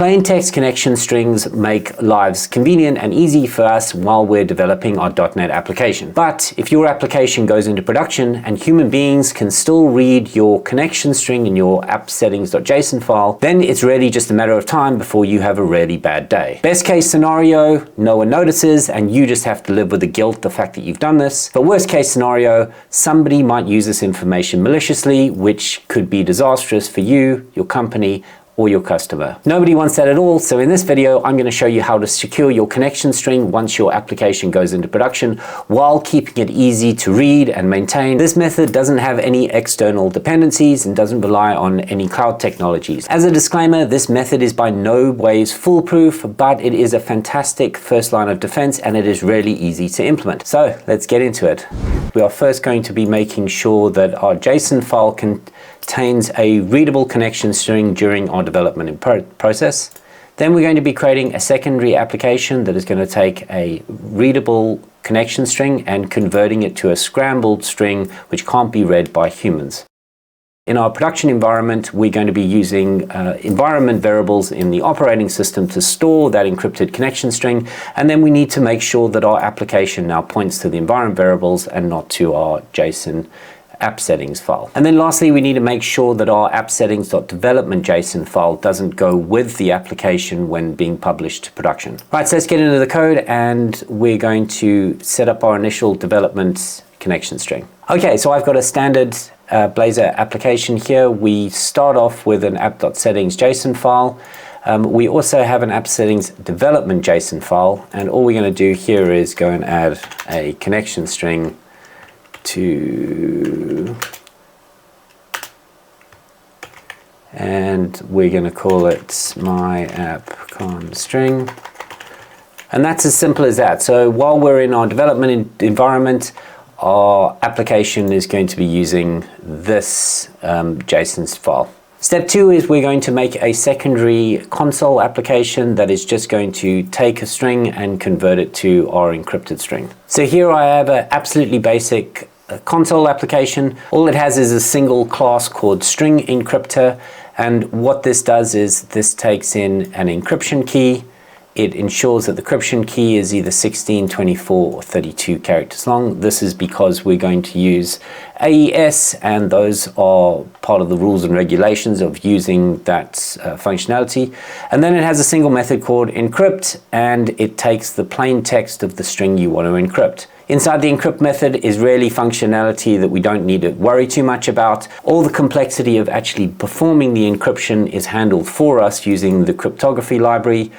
Plain text connection strings make lives convenient and easy for us while we're developing our .NET application. But if your application goes into production and human beings can still read your connection string in your appsettings.json file, then it's really just a matter of time before you have a really bad day. Best case scenario, no one notices and you just have to live with the guilt, the fact that you've done this. But worst case scenario, somebody might use this information maliciously, which could be disastrous for you, your company, or your customer. Nobody wants that at all, so in this video I'm going to show you how to secure your connection string once your application goes into production while keeping it easy to read and maintain. This method doesn't have any external dependencies and doesn't rely on any cloud technologies. As a disclaimer, this method is by no ways foolproof, but it is a fantastic first line of defense and it is really easy to implement. So let's get into it. We are first going to be making sure that our JSON file contains a readable connection string during our development process. Then we're going to be creating a secondary application that is going to take a readable connection string and converting it to a scrambled string which can't be read by humans. In our production environment, we're going to be using environment variables in the operating system to store that encrypted connection string, and then we need to make sure that our application now points to the environment variables and not to our JSON app settings file. And then lastly, we need to make sure that our appsettings.development.json file doesn't go with the application when being published to production. Right, so let's get into the code and we're going to set up our initial development connection string. Okay, so I've got a standard Blazor application here. We start off with an app.settings.json file. We also have an appsettings.development.json file, and all we're going to do here is go and add a connection string and we're going to call it my app Conn string, and that's as simple as that. So while we're in our development environment, our application is going to be using this JSON file. Step 2 is we're going to make a secondary console application that is just going to take a string and convert it to our encrypted string. So here I have an absolutely basic console application. All it has is a single class called string encryptor, and what this does is this takes in an encryption key. It ensures that the encryption key is either 16, 24, or 32 characters long. This is because we're going to use AES, and those are part of the rules and regulations of using that functionality. And then it has a single method called encrypt, and it takes the plain text of the string you want to encrypt. Inside the encrypt method is really functionality that we don't need to worry too much about. All the complexity of actually performing the encryption is handled for us using the cryptography library.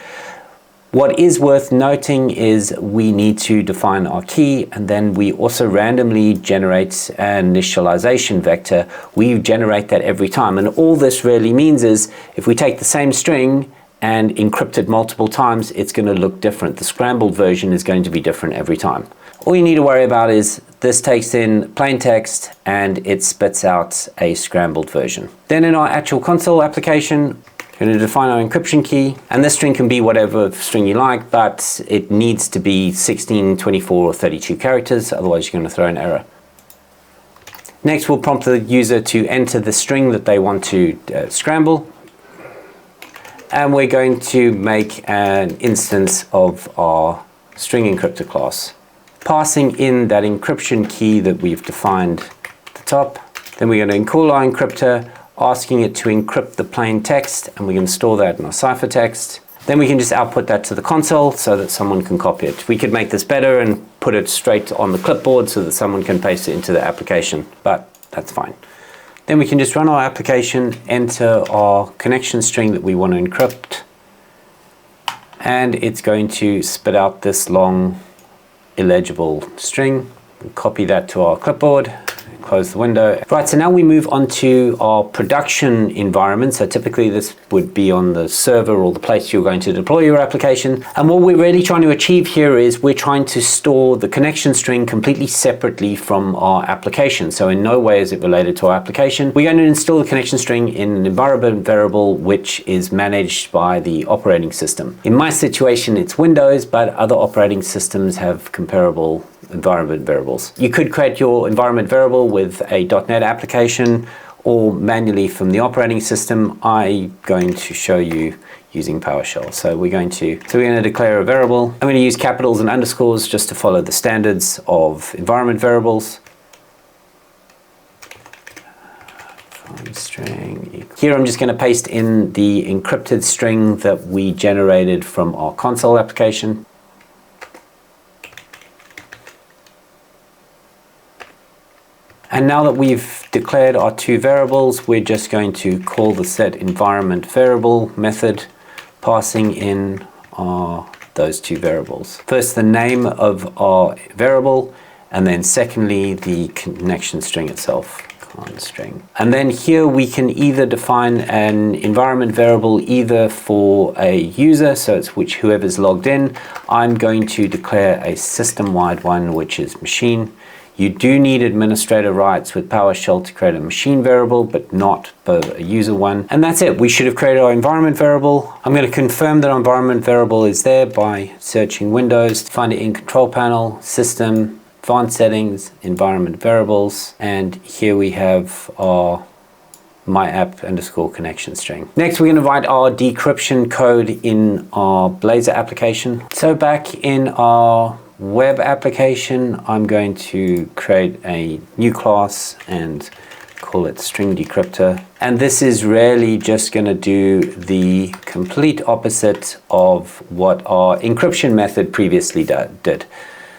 What is worth noting is we need to define our key, and then we also randomly generate an initialization vector. We generate that every time, and all this really means is if we take the same string and encrypt it multiple times, it's going to look different. The scrambled version is going to be different every time. All you need to worry about is this takes in plain text and it spits out a scrambled version. Then in our actual console application, we're going to define our encryption key, and this string can be whatever string you like, but it needs to be 16, 24, or 32 characters, otherwise you're going to throw an error. Next, we'll prompt the user to enter the string that they want to scramble, and we're going to make an instance of our string encryptor class, passing in that encryption key that we've defined at the top. Then we're going to call our encryptor, asking it to encrypt the plain text, and we can store that in our ciphertext. Then we can just output that to the console so that someone can copy it. We could make this better and put it straight on the clipboard so that someone can paste it into the application, but that's fine. Then we can just run our application, enter our connection string that we want to encrypt, and it's going to spit out this long illegible string. We'll copy that to our clipboard, close the window. Right, so now we move on to our production environment. So typically this would be on the server or the place you're going to deploy your application. And what we're really trying to achieve here is we're trying to store the connection string completely separately from our application. So in no way is it related to our application. We're going to install the connection string in an environment variable which is managed by the operating system. In my situation, it's Windows, but other operating systems have comparable environment variables. You could create your environment variable with a .NET application, or manually from the operating system, I'm going to show you using PowerShell. So we're going to declare a variable. I'm going to use capitals and underscores just to follow the standards of environment variables. String. Here I'm just going to paste in the encrypted string that we generated from our console application. And now that we've declared our two variables, we're just going to call the set environment variable method, passing in those two variables. First, the name of our variable, and then secondly, the connection string itself. String. And then here we can either define an environment variable either for a user, so it's whoever's logged in. I'm going to declare a system-wide one, which is machine. You do need administrator rights with PowerShell to create a machine variable, but not for a user one. And that's it. We should have created our environment variable. I'm going to confirm that our environment variable is there by searching Windows, find it in Control Panel, System, Advanced Settings, Environment Variables, and here we have our myapp_connection string. Next, we're going to write our decryption code in our Blazor application. So back in our web application, I'm going to create a new class and call it string decryptor. And this is really just going to do the complete opposite of what our encryption method previously did.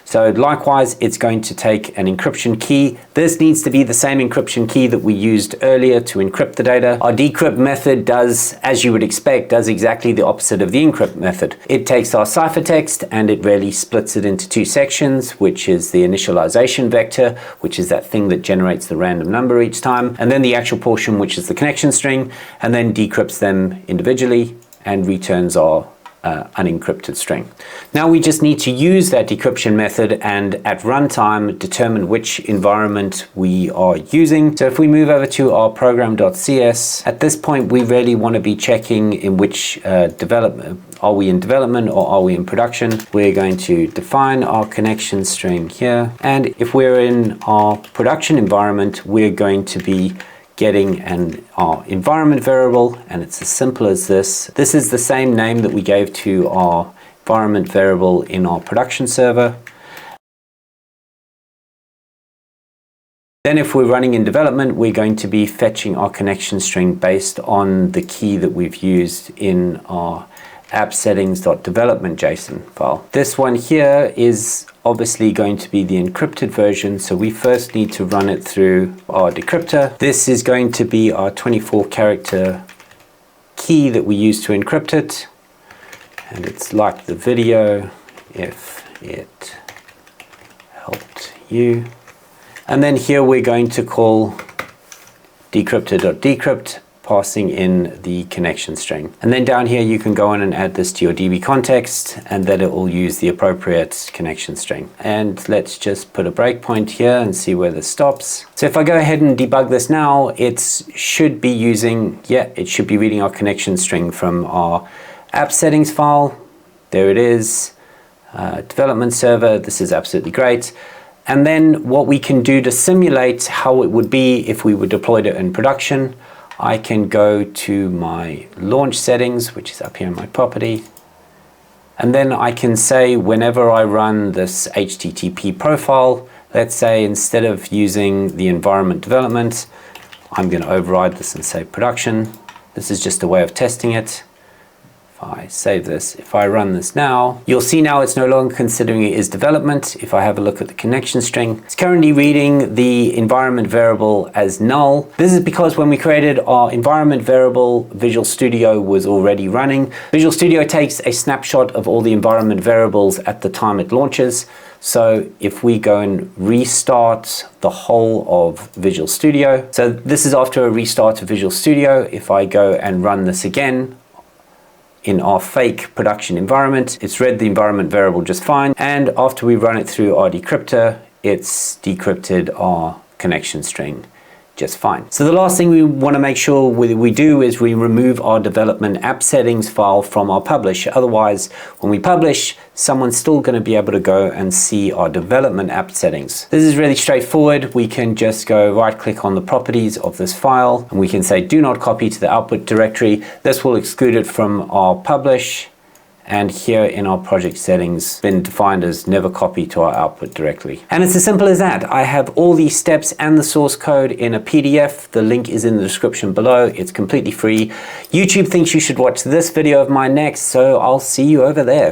So likewise, it's going to take an encryption key. This needs to be the same encryption key that we used earlier to encrypt the data. Our decrypt method does, as you would expect, does exactly the opposite of the encrypt method. It takes our ciphertext and it really splits it into two sections, which is the initialization vector, which is that thing that generates the random number each time, and then the actual portion, which is the connection string, and then decrypts them individually and returns our unencrypted string. Now we just need to use that decryption method and at runtime determine which environment we are using. So if we move over to our program.cs, at this point we really want to be checking in which development, are we in development or are we in production. We're going to define our connection string here, and if we're in our production environment, we're going to be getting our environment variable, and it's as simple as this. This is the same name that we gave to our environment variable in our production server. Then if we're running in development, we're going to be fetching our connection string based on the key that we've used in our appsettings.development.json file. This one here is obviously going to be the encrypted version, so we first need to run it through our decryptor. This is going to be our 24-character key that we use to encrypt it, and it's like the video, if it helped you. And then here we're going to call decryptor.decrypt, passing in the connection string. And then down here you can go in and add this to your DB context, and then it will use the appropriate connection string. And let's just put a breakpoint here and see where this stops. So if I go ahead and debug this now, it should be reading our connection string from our app settings file. There it is, development server. This is absolutely great. And then what we can do to simulate how it would be if we were deployed it in production, I can go to my launch settings, which is up here in my property. And then I can say whenever I run this HTTP profile, let's say instead of using the environment development, I'm going to override this and say production. This is just a way of testing it. If I save this, if I run this now, you'll see now it's no longer considering it as development. If I have a look at the connection string, it's currently reading the environment variable as null. This is because when we created our environment variable, Visual Studio was already running. Visual Studio takes a snapshot of all the environment variables at the time it launches. So if we go and restart the whole of Visual Studio, so this is after a restart of Visual Studio. If I go and run this again, in our fake production environment, it's read the environment variable just fine, and after we run it through our decryptor, it's decrypted our connection string just fine. So the last thing we want to make sure we do is we remove our development app settings file from our publish. Otherwise, when we publish, someone's still going to be able to go and see our development app settings. This is really straightforward. We can just go right click on the properties of this file and we can say do not copy to the output directory. This will exclude it from our publish. And here in our project settings, been defined as never copy to our output directly. And it's as simple as that. I have all these steps and the source code in a PDF. The link is in the description below. It's completely free. YouTube thinks you should watch this video of mine next, so I'll see you over there.